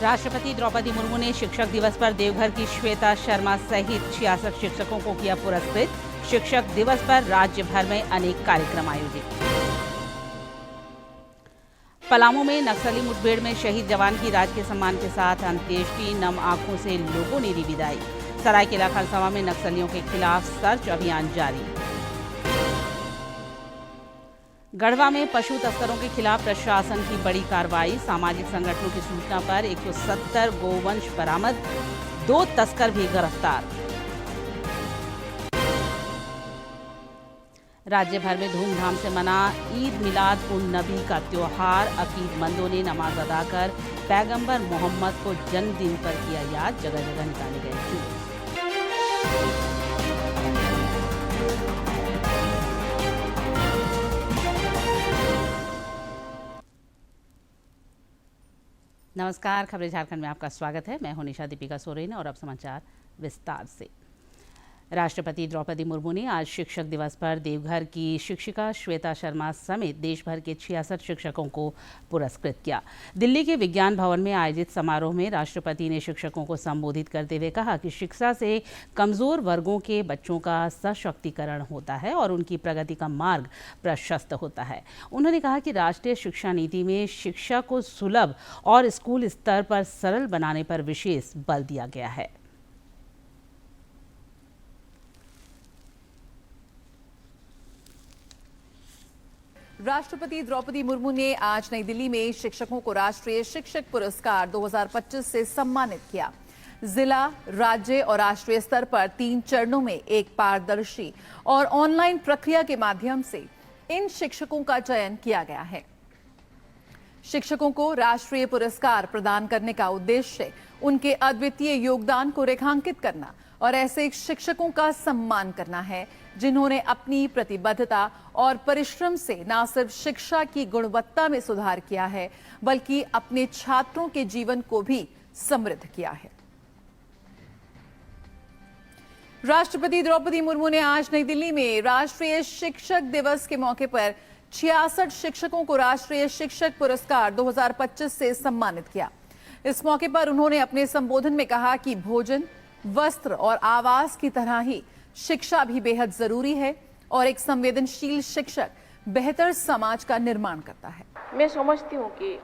राष्ट्रपति द्रौपदी मुर्मू ने शिक्षक दिवस पर देवघर की श्वेता शर्मा सहित 66 शिक्षकों को किया पुरस्कृत। शिक्षक दिवस पर राज्य भर में अनेक कार्यक्रम आयोजित। पलामू में नक्सली मुठभेड़ में शहीद जवान की राजकीय सम्मान के साथ अंत्येष्टि। नम आंखों से लोगों ने दी विदाई। सरायकेला खरसावां में नक्सलियों के खिलाफ सर्च अभियान जारी। गढ़वा में पशु तस्करों के खिलाफ प्रशासन की बड़ी कार्रवाई। सामाजिक संगठनों की सूचना पर 170 गोवंश बरामद, 2 तस्कर भी गिरफ्तार। राज्य भर में धूमधाम से मना ईद मिलाद उन नबी का त्योहार। अकीदमंदों ने नमाज अदा कर पैगंबर मोहम्मद को जन्मदिन पर किया याद। जगह जगह निकाले गए जुलूस। नमस्कार, खबरें झारखंड में आपका स्वागत है। मैं हूं निशा दीपिका सोरेन और अब समाचार विस्तार से। राष्ट्रपति द्रौपदी मुर्मू ने आज शिक्षक दिवस पर देवघर की शिक्षिका श्वेता शर्मा समेत देश भर के 66 शिक्षकों को पुरस्कृत किया। दिल्ली के विज्ञान भवन में आयोजित समारोह में राष्ट्रपति ने शिक्षकों को संबोधित करते हुए कहा कि शिक्षा से कमजोर वर्गों के बच्चों का सशक्तिकरण होता है और उनकी प्रगति का मार्ग प्रशस्त होता है। उन्होंने कहा कि राष्ट्रीय शिक्षा नीति में शिक्षा को सुलभ और स्कूल स्तर पर सरल बनाने पर विशेष बल दिया गया है। राष्ट्रपति द्रौपदी मुर्मू ने आज नई दिल्ली में शिक्षकों को राष्ट्रीय शिक्षक पुरस्कार 2025 से सम्मानित किया। जिला, राज्य और राष्ट्रीय स्तर पर 3 चरणों में एक पारदर्शी और ऑनलाइन प्रक्रिया के माध्यम से इन शिक्षकों का चयन किया गया है। शिक्षकों को राष्ट्रीय पुरस्कार प्रदान करने का उद्देश्य उनके अद्वितीय योगदान को रेखांकित करना और ऐसे शिक्षकों का सम्मान करना है जिन्होंने अपनी प्रतिबद्धता और परिश्रम से न सिर्फ शिक्षा की गुणवत्ता में सुधार किया है बल्कि अपने छात्रों के जीवन को भी समृद्ध किया है। राष्ट्रपति द्रौपदी मुर्मू ने आज नई दिल्ली में राष्ट्रीय शिक्षक दिवस के मौके पर 66 शिक्षकों को राष्ट्रीय शिक्षक पुरस्कार 2025 से सम्मानित किया। इस मौके पर उन्होंने अपने संबोधन में कहा कि भोजन, वस्त्र और आवास की तरह ही शिक्षा भी बेहद जरूरी है और एक संवेदनशील शिक्षक बेहतर समाज का निर्माण करता है। मैं समझती हूँ कि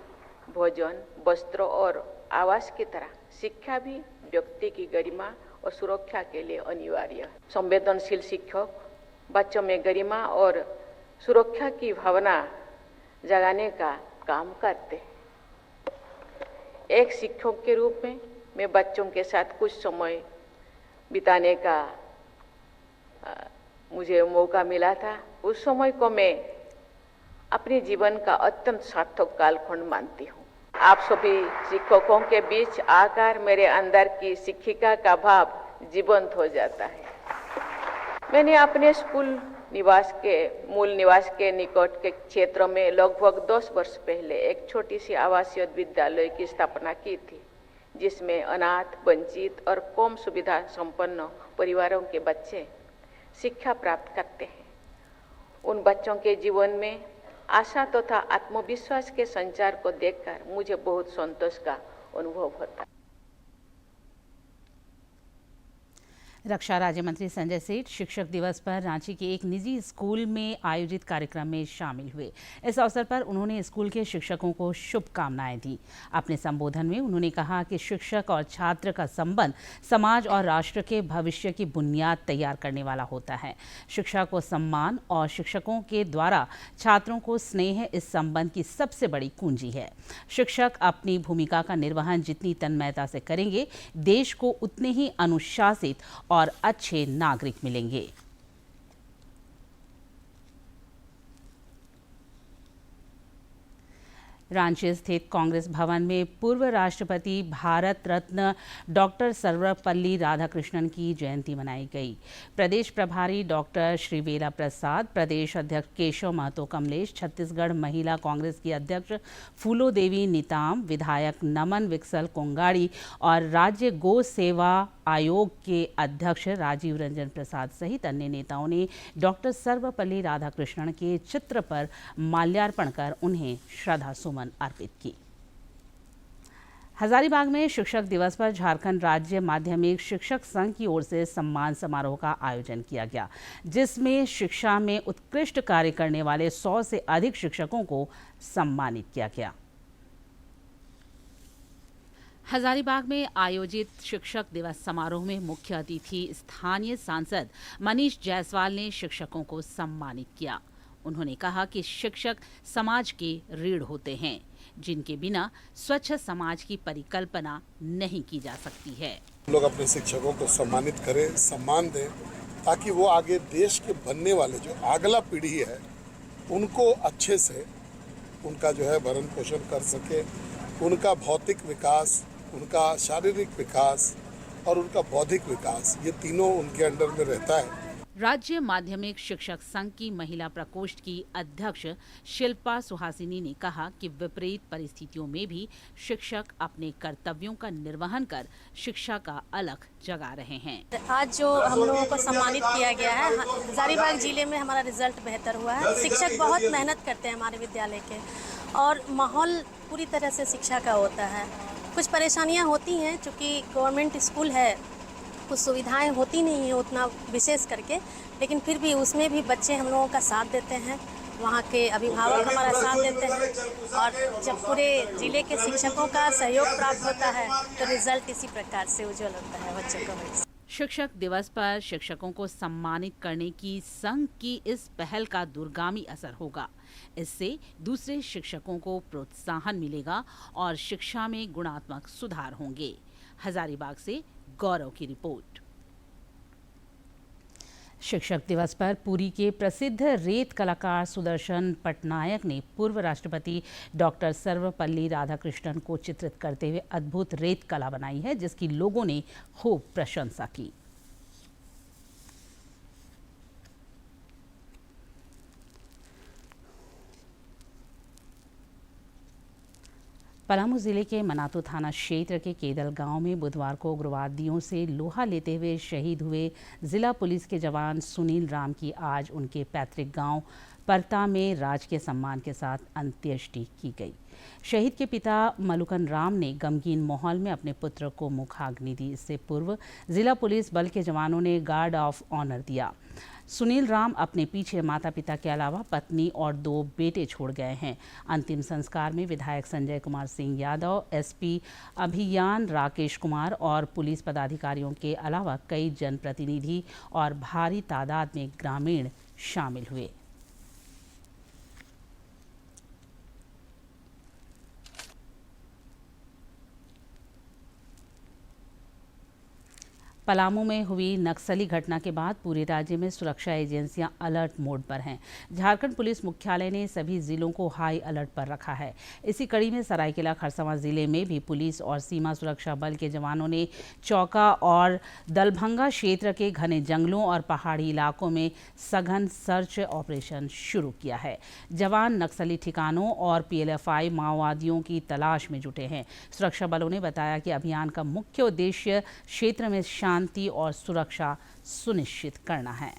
भोजन, वस्त्र और आवास की तरह शिक्षा भी व्यक्ति की गरिमा और सुरक्षा के लिए अनिवार्य है। संवेदनशील शिक्षक बच्चों में गरिमा और सुरक्षा की भावना जगाने का काम करते हैं। एक शिक्षक के रूप में मैं बच्चों के साथ कुछ समय बिताने का मुझे मौका मिला था। उस समय को मैं अपने जीवन का अत्यंत सार्थक कालखंड मानती हूँ। आप सभी शिक्षकों के बीच आकर मेरे अंदर की शिक्षिका का भाव जीवंत हो जाता है। मैंने अपने मूल निवास के निकट के क्षेत्र में लगभग 10 वर्ष पहले एक छोटी सी आवासीय विद्यालय की स्थापना की थी, जिसमें अनाथ, वंचित और कम सुविधा संपन्न परिवारों के बच्चे शिक्षा प्राप्त करते हैं। उन बच्चों के जीवन में आशा तथा आत्मविश्वास के संचार को देखकर मुझे बहुत संतोष का अनुभव होता है। रक्षा राज्य मंत्री संजय सेठ शिक्षक दिवस पर रांची के एक निजी स्कूल में आयोजित कार्यक्रम में शामिल हुए। इस अवसर पर उन्होंने स्कूल के शिक्षकों को शुभकामनाएं दी। अपने संबोधन में उन्होंने कहा कि शिक्षक और छात्र का संबंध समाज और राष्ट्र के भविष्य की बुनियाद तैयार करने वाला होता है। शिक्षा को सम्मान और शिक्षकों के द्वारा छात्रों को स्नेह इस संबंध की सबसे बड़ी कुंजी है। शिक्षक अपनी भूमिका का निर्वहन जितनी तन्मयता से करेंगे, देश को उतने ही अनुशासित और अच्छे नागरिक मिलेंगे। रांची स्थित कांग्रेस भवन में पूर्व राष्ट्रपति भारत रत्न डॉक्टर सर्वपल्ली राधाकृष्णन की जयंती मनाई गई। प्रदेश प्रभारी डॉक्टर श्रीवेला प्रसाद, प्रदेश अध्यक्ष केशव महतो कमलेश, छत्तीसगढ़ महिला कांग्रेस की अध्यक्ष फूलो देवी निताम, विधायक नमन विकसल कोंगाड़ी और राज्य गो सेवा आयोग के अध्यक्ष राजीव रंजन प्रसाद सहित अन्य नेताओं ने डॉक्टर सर्वपल्ली राधाकृष्णन के चित्र पर माल्यार्पण कर उन्हें श्रद्धासुमन अर्पित की। हजारीबाग में शिक्षक दिवस पर झारखंड राज्य माध्यमिक शिक्षक संघ की ओर से सम्मान समारोह का आयोजन किया गया, जिसमें शिक्षा में उत्कृष्ट कार्य करने वाले 100 से अधिक शिक्षकों को सम्मानित किया गया। हजारीबाग में आयोजित शिक्षक दिवस समारोह में मुख्य अतिथि स्थानीय सांसद मनीष जायसवाल ने शिक्षकों को सम्मानित किया। उन्होंने कहा कि शिक्षक समाज के रीढ़ होते हैं, जिनके बिना स्वच्छ समाज की परिकल्पना नहीं की जा सकती है। लोग अपने शिक्षकों को सम्मानित करें, सम्मान दें, ताकि वो आगे देश के बनने वाले जो अगला पीढ़ी है उनको अच्छे से उनका जो है भरण पोषण कर सके। उनका भौतिक विकास, उनका शारीरिक विकास और उनका बौद्धिक विकास, ये तीनों उनके अंडर में रहता है। राज्य माध्यमिक शिक्षक संघ की महिला प्रकोष्ठ की अध्यक्ष शिल्पा सुहासिनी ने कहा कि विपरीत परिस्थितियों में भी शिक्षक अपने कर्तव्यों का निर्वहन कर शिक्षा का अलख जगा रहे हैं। आज जो हम लोगों को सम्मानित किया गया है, हजारीबाग जिले में हमारा रिजल्ट बेहतर हुआ है। शिक्षक बहुत मेहनत करते हैं हमारे विद्यालय के, और माहौल पूरी तरह से शिक्षा का होता है। कुछ परेशानियाँ होती हैं, चूँकि गवर्नमेंट स्कूल है, कुछ सुविधाएं होती नहीं है उतना विशेष करके, लेकिन फिर भी उसमें भी बच्चे हम लोगों का साथ देते हैं, वहाँ के अभिभावक हमारा साथ देते हैं, और जब पूरे जिले के शिक्षकों का सहयोग प्राप्त होता है तो रिजल्ट इसी प्रकार से उज्जवल होता है बच्चों का। शिक्षक दिवस पर शिक्षकों को सम्मानित करने की संघ की इस पहल का दूरगामी असर होगा। इससे दूसरे शिक्षकों को प्रोत्साहन मिलेगा और शिक्षा में गुणात्मक सुधार होंगे। हजारीबाग से गौरव की रिपोर्ट। शिक्षक दिवस पर पुरी के प्रसिद्ध रेत कलाकार सुदर्शन पटनायक ने पूर्व राष्ट्रपति डॉक्टर सर्वपल्ली राधाकृष्णन को चित्रित करते हुए अद्भुत रेत कला बनाई है, जिसकी लोगों ने खूब प्रशंसा की। पलामू जिले के मनातू थाना क्षेत्र के केदल गांव में बुधवार को उग्रवादियों से लोहा लेते हुए शहीद हुए जिला पुलिस के जवान सुनील राम की आज उनके पैतृक गांव परता में राजकीय सम्मान के साथ अंत्येष्टि की गई। शहीद के पिता मलुकन राम ने गमगीन माहौल में अपने पुत्र को मुखाग्नि दी। इससे पूर्व जिला पुलिस बल के जवानों ने गार्ड ऑफ ऑनर दिया। सुनील राम अपने पीछे माता पिता के अलावा पत्नी और 2 बेटे छोड़ गए हैं। अंतिम संस्कार में विधायक संजय कुमार सिंह यादव, एसपी अभियान राकेश कुमार और पुलिस पदाधिकारियों के अलावा कई जनप्रतिनिधि और भारी तादाद में ग्रामीण शामिल हुए। पलामू में हुई नक्सली घटना के बाद पूरे राज्य में सुरक्षा एजेंसियां अलर्ट मोड पर हैं। झारखंड पुलिस मुख्यालय ने सभी जिलों को हाई अलर्ट पर रखा है। इसी कड़ी में सरायकेला खरसावां जिले में भी पुलिस और सीमा सुरक्षा बल के जवानों ने चौका और दलभंगा क्षेत्र के घने जंगलों और पहाड़ी इलाकों में सघन सर्च ऑपरेशन शुरू किया है। जवान नक्सली ठिकानों और पीएलएफआई माओवादियों की तलाश में जुटे हैं। सुरक्षा बलों ने बताया कि अभियान का मुख्य उद्देश्य क्षेत्र में शांति और सुरक्षा सुनिश्चित करना है।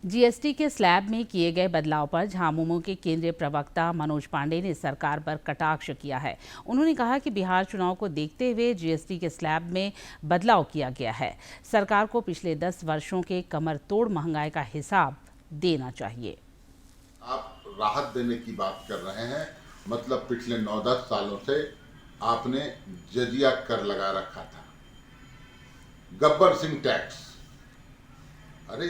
जीएसटी के स्लैब में किए गए बदलाव पर झामुमो के केंद्रीय प्रवक्ता मनोज पांडे ने सरकार पर कटाक्ष किया है। उन्होंने कहा कि बिहार चुनाव को देखते हुए जीएसटी के स्लैब में बदलाव किया गया है। सरकार को पिछले 10 वर्षों के कमर तोड़ महंगाई का हिसाब देना चाहिए। आप राहत देने की बात कर रहे हैं, मतलब पिछले 9-10 सालों से आपने जजिया कर लगा रखा था, गब्बर सिंह टैक्स। अरे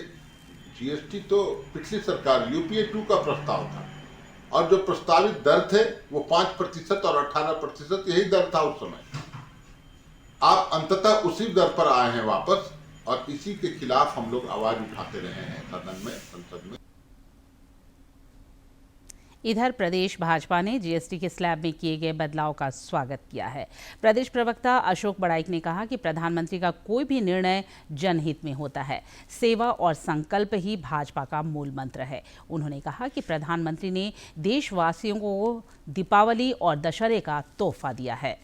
जीएसटी तो पिछली सरकार यूपीए 2 का प्रस्ताव था, और जो प्रस्तावित दर थे वो 5% और 18% यही दर था उस समय। आप अंततः उसी दर पर आए हैं वापस, और इसी के खिलाफ हम लोग आवाज उठाते रहे हैं सदन में, संसद में। इधर प्रदेश भाजपा ने जीएसटी के स्लैब में किए गए बदलाव का स्वागत किया है। प्रदेश प्रवक्ता अशोक बड़ाइक ने कहा कि प्रधानमंत्री का कोई भी निर्णय जनहित में होता है। सेवा और संकल्प ही भाजपा का मूल मंत्र है। उन्होंने कहा कि प्रधानमंत्री ने देशवासियों को दीपावली और दशहरे का तोहफा दिया है।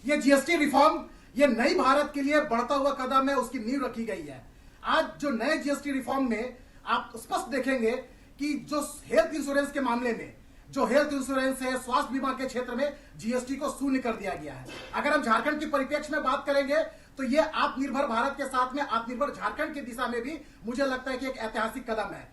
ये जीएसटी रिफॉर्म ये नई भारत के लिए बढ़ता हुआ कदम है, उसकी नींव रखी गई है। आज जो नए जीएसटी रिफॉर्म में आप स्पष्ट देखेंगे कि जो हेल्थ इंश्योरेंस के मामले में जो हेल्थ इंश्योरेंस है, स्वास्थ्य बीमा के क्षेत्र में जीएसटी को शून्य कर दिया गया है। अगर हम झारखंड के परिप्रेक्ष्य में बात करेंगे तो ये आत्मनिर्भर भारत के साथ में आत्मनिर्भर झारखंड की दिशा में भी मुझे लगता है कि एक ऐतिहासिक कदम है।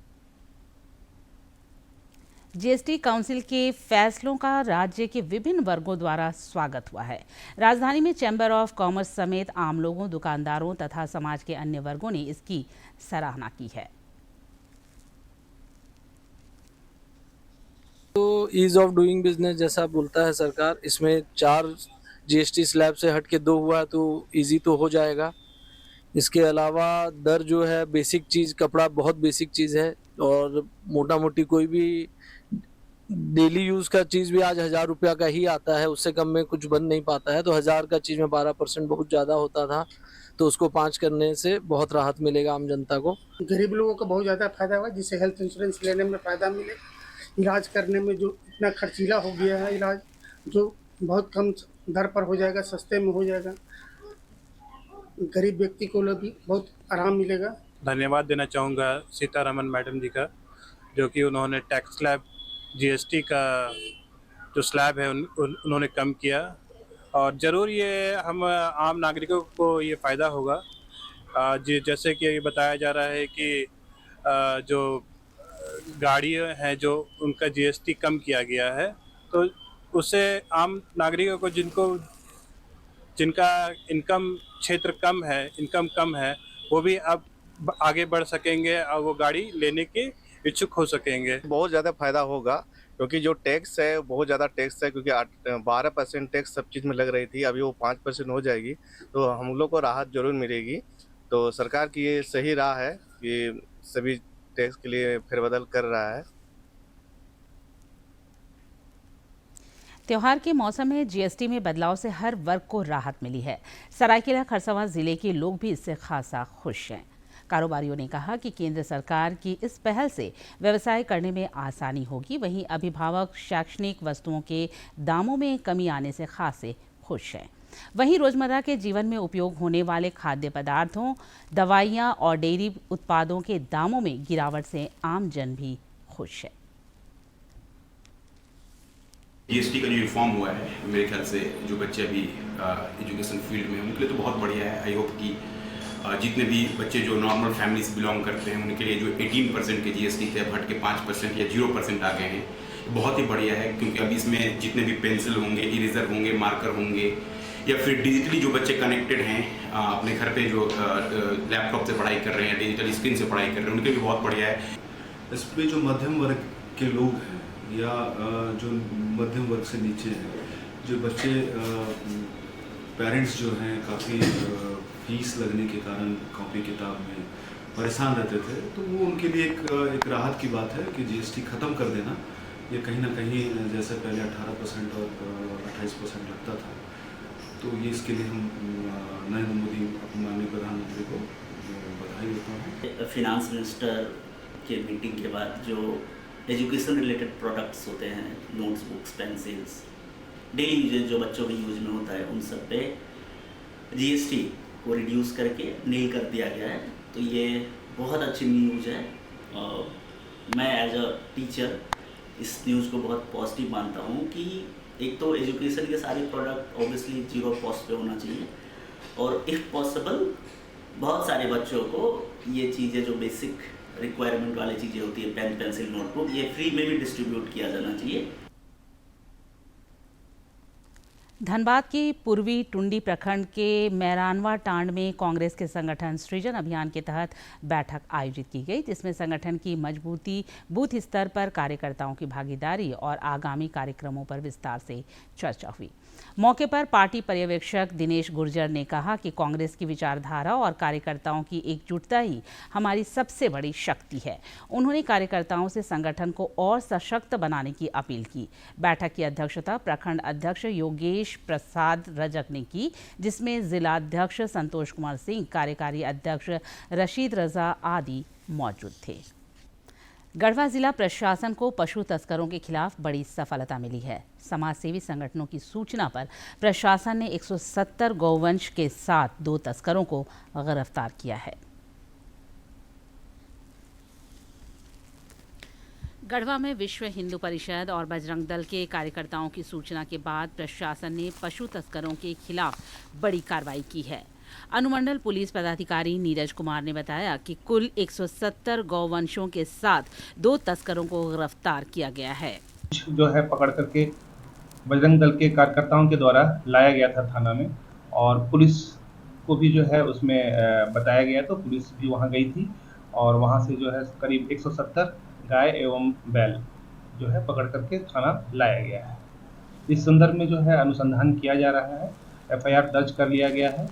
जीएसटी काउंसिल के फैसलों का राज्य के विभिन्न वर्गों द्वारा स्वागत हुआ है। राजधानी में चैम्बर ऑफ कॉमर्स समेत आम लोगों, दुकानदारों तथा समाज के अन्य वर्गों ने इसकी सराहना की है। तो ईज ऑफ डूइंग बिजनेस जैसा बोलता है सरकार, इसमें 4 जीएसटी स्लैब से हट के 2 हुआ तो इजी तो हो जाएगा। इसके अलावा दर जो है बेसिक चीज़, कपड़ा बहुत बेसिक चीज़ है और मोटा मोटी कोई भी डेली यूज़ का चीज़ भी आज 1000 रुपया का ही आता है, उससे कम में कुछ बन नहीं पाता है। तो 1000 का चीज़ में 12% बहुत ज़्यादा होता था, तो उसको 5 करने से बहुत राहत मिलेगा आम जनता को। गरीब लोगों को बहुत ज़्यादा फायदा होगा, जिससे हेल्थ इंश्योरेंस लेने में फ़ायदा मिले। इलाज करने में जो इतना खर्चीला हो गया है इलाज, जो बहुत कम दर पर हो जाएगा, सस्ते में हो जाएगा, गरीब व्यक्ति को भी बहुत आराम मिलेगा। धन्यवाद देना चाहूँगा सीतारमन मैडम जी का, जो कि उन्होंने टैक्स स्लैब जीएसटी का जो स्लैब है उन्होंने कम किया और ज़रूर ये हम आम नागरिकों को ये फ़ायदा होगा। जैसे कि ये बताया जा रहा है कि जो गाड़ियाँ हैं जो उनका जीएसटी कम किया गया है, तो उससे आम नागरिकों को जिनका इनकम क्षेत्र कम है, इनकम कम है, वो भी अब आगे बढ़ सकेंगे और वो गाड़ी लेने के इच्छुक हो सकेंगे। बहुत ज़्यादा फायदा होगा क्योंकि जो टैक्स है बहुत ज़्यादा टैक्स है, क्योंकि 12% टैक्स सब चीज़ में लग रही थी, अभी वो 5% हो जाएगी, तो हम लोग को राहत जरूर मिलेगी। तो सरकार की ये सही राह है कि सभी टैक्स के लिए फेरबदल कर रहा है। त्योहार के मौसम में जीएसटी में बदलाव से हर वर्ग को राहत मिली है। सरायकेला खरसावां जिले के लोग भी इससे खासा खुश हैं। कारोबारियों ने कहा कि केंद्र सरकार की इस पहल से व्यवसाय करने में आसानी होगी। वहीं अभिभावक शैक्षणिक वस्तुओं के दामों में कमी आने से खासे खुश हैं। वहीं रोजमर्रा के जीवन में उपयोग होने वाले खाद्य पदार्थों, दवाइयां और डेयरी उत्पादों के दामों में गिरावट से आम जन भी खुश है। जीएसटी का जो रिफॉर्म हुआ है, मेरे ख्याल से जो बच्चे अभी एजुकेशन फील्ड में हैं उनके लिए तो बहुत बढ़िया है। आई होप कि जितने भी बच्चे जो नॉर्मल फैमिली से बिलोंग करते हैं उनके लिए जो 18% के जीएसटी थे अब हट के 5% या 0% आ गए हैं। बहुत ही बढ़िया है, क्योंकि अभी इसमें जितने भी पेंसिल होंगे, इरेजर होंगे, मार्कर होंगे, या फिर डिजिटली जो बच्चे कनेक्टेड हैं अपने घर पे जो लैपटॉप से पढ़ाई कर रहे हैं, डिजिटल स्क्रीन से पढ़ाई कर रहे हैं, उनके लिए बहुत बढ़िया है। इस पर जो मध्यम वर्ग के लोग हैं या जो मध्यम वर्ग से नीचे हैं, जो बच्चे पेरेंट्स जो हैं काफ़ी फीस लगने के कारण कॉपी किताब में परेशान रहते थे, तो वो उनके लिए एक राहत की बात है कि जीएसटी ख़त्म कर देना। ये कहीं ना कहीं जैसे पहले 18% और 28% लगता था, तो ये इसके लिए हम नरेंद्र मोदी माननीय प्रधानमंत्री को बधाई देता हूँ। फिनांस मिनिस्टर के मीटिंग के बाद जो एजुकेशन रिलेटेड प्रोडक्ट्स होते हैं, notes, books, pencils, daily usages जो बच्चों के यूज में होता है, उन सब पे जीएसटी को रिड्यूस करके नील कर दिया गया है। तो ये बहुत अच्छी न्यूज़ है। मैं एज अ टीचर इस न्यूज़ को बहुत पॉजिटिव मानता हूँ कि एक तो एजुकेशन के सारे प्रोडक्ट ऑब्वियसली 0 कॉस्ट पे होना चाहिए, और इफ़ पॉसिबल बहुत सारे बच्चों को ये चीज़ें जो बेसिक रिक्वायरमेंट वाली चीज़ें होती है, पेन, पेंसिल, नोटबुक, ये फ्री में भी डिस्ट्रीब्यूट किया जाना चाहिए। धनबाद की पूर्वी टुंडी प्रखंड के मैरानवा टांड में कांग्रेस के संगठन सृजन अभियान के तहत बैठक आयोजित की गई, जिसमें संगठन की मजबूती, बूथ स्तर पर कार्यकर्ताओं की भागीदारी और आगामी कार्यक्रमों पर विस्तार से चर्चा हुई। मौके पर पार्टी पर्यवेक्षक दिनेश गुर्जर ने कहा कि कांग्रेस की विचारधारा और कार्यकर्ताओं की एकजुटता ही हमारी सबसे बड़ी शक्ति है। उन्होंने कार्यकर्ताओं से संगठन को और सशक्त बनाने की अपील की। बैठक की अध्यक्षता प्रखंड अध्यक्ष योगेश प्रसाद रजक ने की, जिसमें जिला अध्यक्ष संतोष कुमार सिंह, कार्यकारी अध्यक्ष रशीद रजा आदि मौजूद थे। गढ़वा जिला प्रशासन को पशु तस्करों के खिलाफ बड़ी सफलता मिली है। समाजसेवी संगठनों की सूचना पर प्रशासन ने 170 गौवंश के साथ 2 तस्करों को गिरफ्तार किया है। गढ़वा में विश्व हिंदू परिषद और बजरंग दल के कार्यकर्ताओं की सूचना के बाद प्रशासन ने पशु तस्करों के खिलाफ बड़ी कार्रवाई की है। अनुमंडल पुलिस पदाधिकारी नीरज कुमार ने बताया कि कुल 170 गौवंशों के साथ 2 तस्करों को गिरफ्तार किया गया है। जो है पकड़ करके बजरंग दल के कार्यकर्ताओं के द्वारा लाया गया था थाना में, और पुलिस को भी जो है उसमें बताया गया, तो पुलिस भी वहां गई थी और वहां से जो है करीब 170 गाय एवं बैल जो है पकड़ करके थाना लाया गया है। इस संदर्भ में जो है अनुसंधान किया जा रहा है, FIR दर्ज कर लिया गया है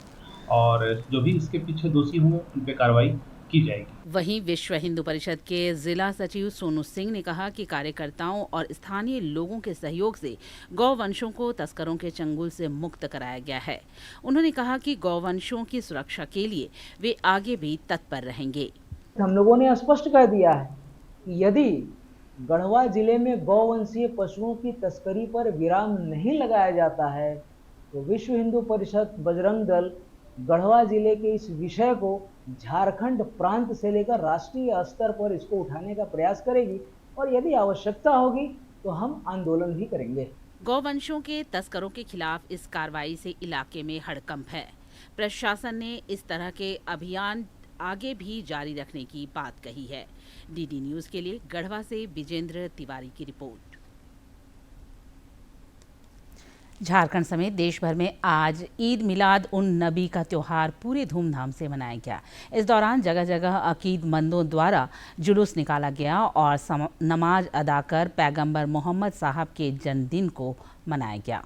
और जो भी इसके पीछे दोषी होंगे उन पे कार्रवाई की जाएगी। वहीं विश्व हिंदू परिषद के जिला सचिव सोनू सिंह ने कहा कि कार्यकर्ताओं और स्थानीय लोगों के सहयोग से गौवंशों को तस्करों के चंगुल से मुक्त कराया गया है। उन्होंने कहा कि गौवंशों की सुरक्षा के लिए वे आगे भी तत्पर रहेंगे। हम लोगों ने स्पष्ट कर दिया है कि यदि गढ़वा जिले में गौवंशीय पशुओं की तस्करी पर विराम नहीं लगाया जाता है तो विश्व हिंदू परिषद बजरंग दल गढ़वा जिले के इस विषय को झारखंड प्रांत से लेकर राष्ट्रीय स्तर पर इसको उठाने का प्रयास करेगी और यदि आवश्यकता होगी तो हम आंदोलन भी करेंगे। गौवंशों के तस्करों के खिलाफ इस कार्रवाई से इलाके में हड़कंप है। प्रशासन ने इस तरह के अभियान आगे भी जारी रखने की बात कही है। DD न्यूज़ के लिए गढ़वा से विजेंद्र तिवारी की रिपोर्ट। झारखंड समेत देश भर में आज ईद मिलाद उन नबी का त्यौहार पूरे धूमधाम से मनाया गया। इस दौरान जगह जगह अकीदमंदों द्वारा जुलूस निकाला गया और नमाज अदा कर पैगंबर मोहम्मद साहब के जन्मदिन को मनाया गया।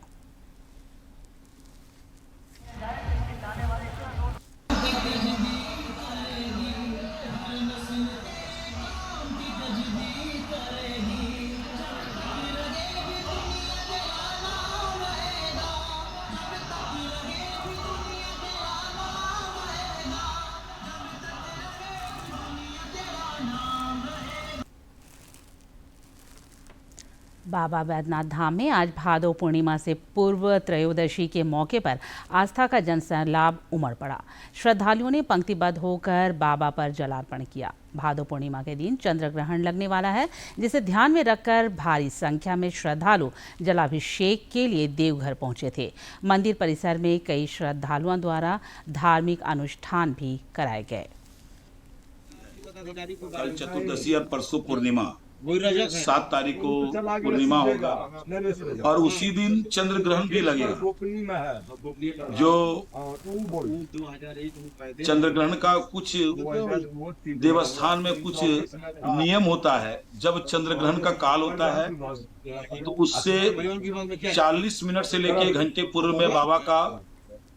बाबा बैद्यनाथ धाम में आज भादो पूर्णिमा से पूर्व त्रयोदशी के मौके पर आस्था का जनसैलाब उमड़ पड़ा। श्रद्धालुओं ने पंक्तिबद्ध होकर बाबा पर जलार्पण किया। भादो पूर्णिमा के दिन चंद्र ग्रहण लगने वाला है, जिसे ध्यान में रखकर भारी संख्या में श्रद्धालु जलाभिषेक के लिए देवघर पहुंचे थे। मंदिर परिसर में कई श्रद्धालुओं द्वारा धार्मिक अनुष्ठान भी कराए गए। कल चतुर्दशी और परसों पूर्णिमा, 7 तारीख को पूर्णिमा होगा और उसी दिन चंद्र ग्रहण भी लगेगा। जो चंद्र ग्रहण का कुछ देवस्थान में कुछ नियम होता है। जब चंद्र ग्रहण का काल होता है तो उससे 40 मिनट से लेकर 1 घंटे पूर्व में बाबा का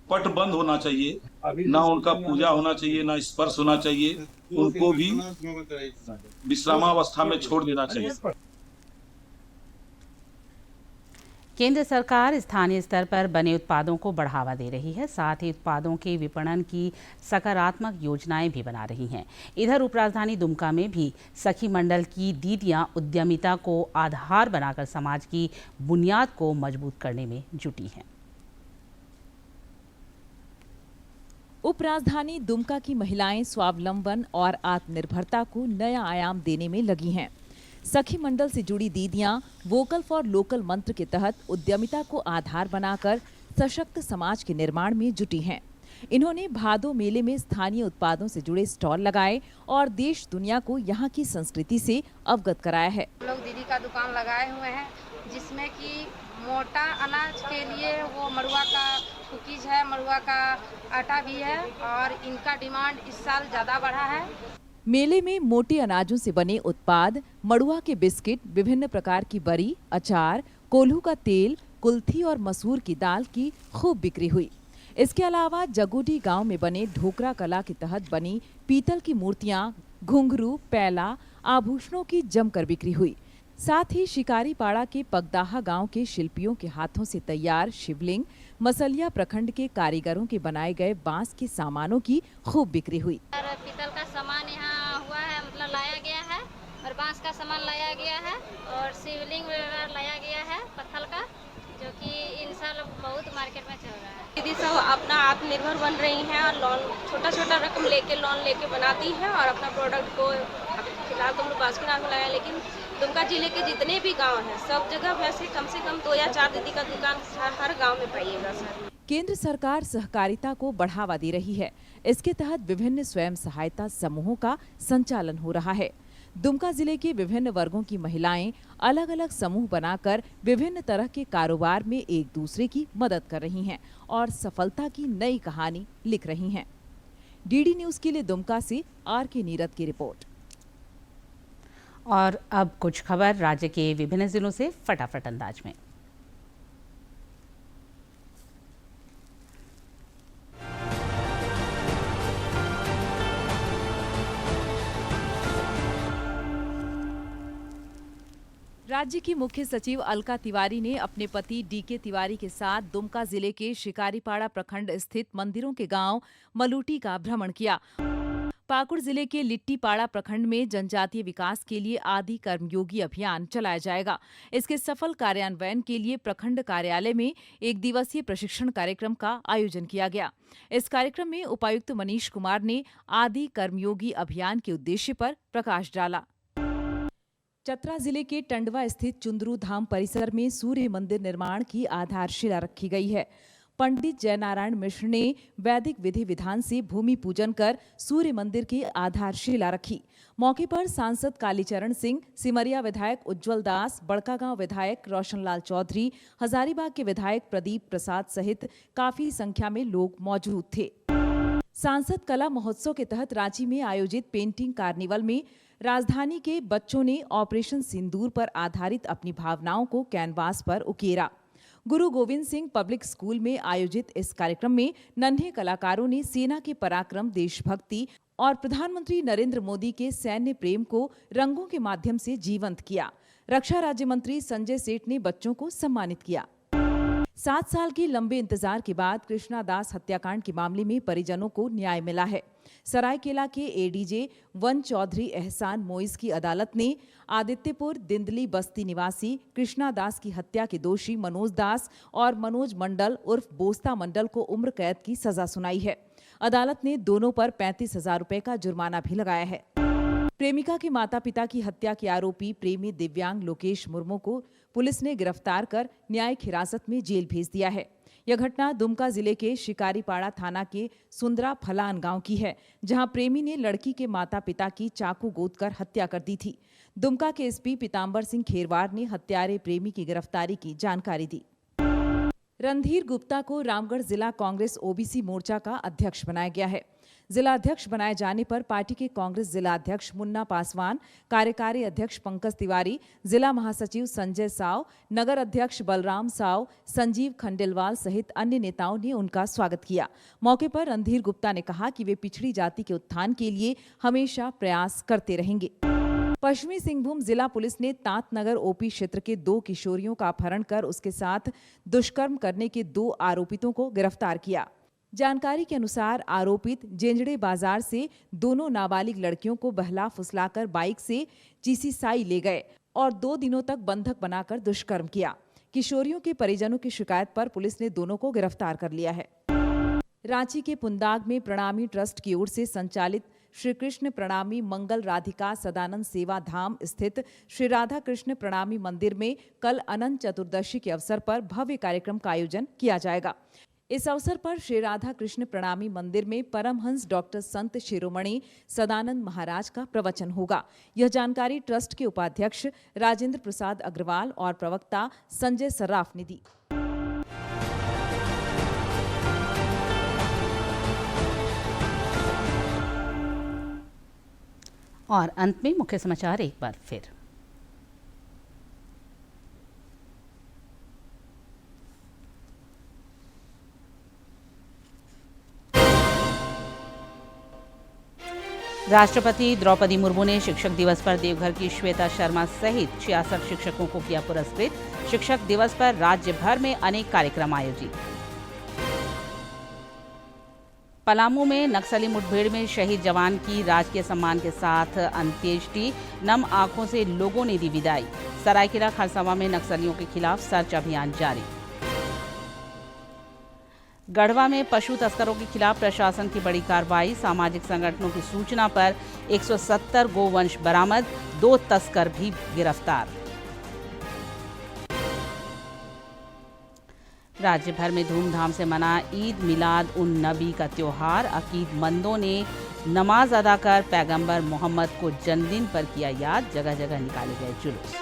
पट बंद होना चाहिए, ना उनका पूजा होना चाहिए, ना स्पर्श होना चाहिए, उनको भी विश्रामावस्था में छोड़ देना चाहिए। केंद्र सरकार स्थानीय स्तर पर बने उत्पादों को बढ़ावा दे रही है, साथ ही उत्पादों के विपणन की सकारात्मक योजनाएं भी बना रही हैं। इधर उपराजधानी दुमका में भी सखी मंडल की दीदियां उद्यमिता को आधार बनाकर समाज की बुनियाद को मजबूत करने में जुटी हैं। उपराजधानी दुमका की महिलाएं स्वावलंबन और आत्मनिर्भरता को नया आयाम देने में लगी हैं। सखी मंडल से जुड़ी दीदियां वोकल फॉर लोकल मंत्र के तहत उद्यमिता को आधार बनाकर सशक्त समाज के निर्माण में जुटी हैं। इन्होंने भादो मेले में स्थानीय उत्पादों से जुड़े स्टॉल लगाए और देश दुनिया को यहाँ की संस्कृति से अवगत कराया है। लोग दीदी का दुकान लगाए हुए हैं जिसमें कि मोटा अनाज के लिए वो मड़ुआ का कुकीज है, मड़ुआ का आटा भी है और इनका डिमांड इस साल ज़्यादा बढ़ा है। मेले में मोटे अनाजों से बने उत्पाद, मड़ुआ के बिस्किट, विभिन्न प्रकार की बरी, अचार, कोल्हू का तेल, कुल्थी और मसूर की दाल की खूब बिक्री हुई। इसके अलावा जगोडी गांव में बने ढोकरा कला के तहत बनी पीतल की मूर्तियां, घुंघरू, पैला, आभूषणों की जमकर बिक्री हुई। साथ ही शिकारीपाड़ा के पगदाहा गांव के शिल्पियों के हाथों से तैयार शिवलिंग, मसलिया प्रखंड के कारीगरों के बनाए गए बांस के सामानों की खूब बिक्री हुई। पीतल का सामान यहाँ हुआ है, मतलब लाया गया है, और बांस का सामान लाया गया है और शिवलिंग वगैरह लाया गया है पत्थर का, जो कि इन साल बहुत मार्केट में चल रहा है। दीदी सब अपना आत्मनिर्भर बन रही हैं और लोन छोटा रकम लेके लोन लेके बनाती हैं और अपना प्रोडक्ट को फिलहाल तो हम लोग बास्किन में लगाया, लेकिन दुमका जिले के जितने भी गांव हैं सब जगह वैसे कम से कम 2 या 4 दीदी का दुकान हर गांव में पाइएगा सर। केंद्र सरकार सहकारिता को बढ़ावा दे रही है। इसके तहत विभिन्न स्वयं सहायता समूहों का संचालन हो रहा है। दुमका जिले के विभिन्न वर्गों की महिलाएं अलग अलग समूह बनाकर विभिन्न तरह के कारोबार में एक दूसरे की मदद कर रही हैं और सफलता की नई कहानी लिख रही हैं। डीडी न्यूज के लिए दुमका से आर.के. नीरद की रिपोर्ट। और अब कुछ खबर राज्य के विभिन्न जिलों से फटाफट अंदाज में। राज्य की मुख्य सचिव अलका तिवारी ने अपने पति डी.के. तिवारी के साथ दुमका जिले के शिकारीपाड़ा प्रखंड स्थित मंदिरों के गांव मलूटी का भ्रमण किया। पाकुड़ जिले के लिट्टीपाड़ा प्रखंड में जनजातीय विकास के लिए आदि कर्मयोगी अभियान चलाया जाएगा। इसके सफल कार्यान्वयन के लिए प्रखंड कार्यालय में 1 दिवसीय प्रशिक्षण कार्यक्रम का आयोजन किया गया। इस कार्यक्रम में उपायुक्त मनीष कुमार ने आदि कर्मयोगी अभियान के उद्देश्य पर प्रकाश डाला। चतरा जिले के टंडवा स्थित चुंदरू धाम परिसर में सूर्य मंदिर निर्माण की आधारशिला रखी गई है। पंडित जयनारायण मिश्र ने वैदिक विधि विधान से भूमि पूजन कर सूर्य मंदिर की आधारशिला रखी। मौके पर सांसद कालीचरण सिंह, सिमरिया विधायक उज्जवल दास, बड़कागांव विधायक रोशनलाल चौधरी, हजारीबाग के विधायक प्रदीप प्रसाद सहित काफी संख्या में लोग मौजूद थे। सांसद कला महोत्सव के तहत रांची में आयोजित पेंटिंग कार्निवल में राजधानी के बच्चों ने ऑपरेशन सिंदूर पर आधारित अपनी भावनाओं को कैनवास पर उकेरा। गुरु गोविंद सिंह पब्लिक स्कूल में आयोजित इस कार्यक्रम में नन्हे कलाकारों ने सेना के पराक्रम, देशभक्ति और प्रधानमंत्री नरेंद्र मोदी के सैन्य प्रेम को रंगों के माध्यम से जीवंत किया। रक्षा राज्य मंत्री संजय सेठ ने बच्चों को सम्मानित किया। 7 साल के लंबे इंतजार के बाद कृष्णा दास हत्याकांड के मामले में परिजनों को न्याय मिला है। सरायकेला के एडीजे वन चौधरी एहसान मोइज की अदालत ने आदित्यपुर दिंदली बस्ती निवासी कृष्णा दास की हत्या के दोषी मनोज दास और मनोज मंडल उर्फ बोस्ता मंडल को उम्र कैद की सजा सुनाई है। अदालत ने दोनों पर 35,000 रुपए का जुर्माना भी लगाया है। प्रेमिका के माता पिता की हत्या के आरोपी प्रेमी दिव्यांग लोकेश मुर्मू को पुलिस ने गिरफ्तार कर न्यायिक हिरासत में जेल भेज दिया है। यह घटना दुमका जिले के शिकारीपाड़ा थाना के सुंदरा फलान गांव की है, जहां प्रेमी ने लड़की के माता पिता की चाकू गोदकर हत्या कर दी थी। दुमका के एसपी पीतांबर सिंह खेरवार ने हत्यारे प्रेमी की गिरफ्तारी की जानकारी दी। रणधीर गुप्ता को रामगढ़ जिला कांग्रेस ओबीसी मोर्चा का अध्यक्ष बनाया गया है। जिला अध्यक्ष बनाए जाने पर पार्टी के कांग्रेस जिला अध्यक्ष मुन्ना पासवान, कार्यकारी अध्यक्ष पंकज तिवारी, जिला महासचिव संजय साव, नगर अध्यक्ष बलराम साव, संजीव खंडेलवाल सहित अन्य नेताओं ने उनका स्वागत किया। मौके पर रणधीर गुप्ता ने कहा कि वे पिछड़ी जाति के उत्थान के लिए हमेशा प्रयास करते रहेंगे। पश्चिमी सिंहभूम जिला पुलिस ने तांतनगर ओपी क्षेत्र के 2 किशोरियों का अपहरण कर उसके साथ दुष्कर्म करने के 2 आरोपितों को गिरफ्तार किया। जानकारी के अनुसार आरोपित जेंजड़े बाजार से दोनों नाबालिग लड़कियों को बहला फुसलाकर बाइक से चीसीसाई ले गए और 2 दिनों तक बंधक बनाकर दुष्कर्म किया। किशोरियों के परिजनों की शिकायत पर पुलिस ने दोनों को गिरफ्तार कर लिया है। रांची के पुंदाग में प्रणामी ट्रस्ट की ओर से संचालित श्री कृष्ण प्रणामी मंगल राधिका सदानंद सेवा धाम स्थित श्री राधा कृष्ण प्रणामी मंदिर में कल अनंत चतुर्दशी के अवसर पर भव्य कार्यक्रम का आयोजन किया जाएगा। इस अवसर पर श्री राधा कृष्ण प्रणामी मंदिर में परमहंस डॉक्टर संत शिरोमणि सदानंद महाराज का प्रवचन होगा। यह जानकारी ट्रस्ट के उपाध्यक्ष राजेंद्र प्रसाद अग्रवाल और प्रवक्ता संजय सर्राफ ने दी। और अंत में मुख्य समाचार एक बार फिर। राष्ट्रपति द्रौपदी मुर्मू ने शिक्षक दिवस पर देवघर की श्वेता शर्मा सहित 66 शिक्षकों को किया पुरस्कृत। शिक्षक दिवस पर राज्य भर में अनेक कार्यक्रम आयोजित। पलामू में नक्सली मुठभेड़ में शहीद जवान की राजकीय सम्मान के साथ अंत्येष्टि। नम आंखों से लोगों ने दी विदाई। सरायकेला खरसावां में नक्सलियों के खिलाफ सर्च अभियान जारी। गढ़वा में पशु तस्करों के खिलाफ प्रशासन की बड़ी कार्रवाई। सामाजिक संगठनों की सूचना पर 170 गोवंश बरामद। 2 तस्कर भी गिरफ्तार। राज्य भर में धूमधाम से मना ईद मिलाद उन नबी का त्योहार। अकीदमंदों ने नमाज अदा कर पैगंबर मोहम्मद को जन्मदिन पर किया याद। जगह जगह निकाले गए जुलूस।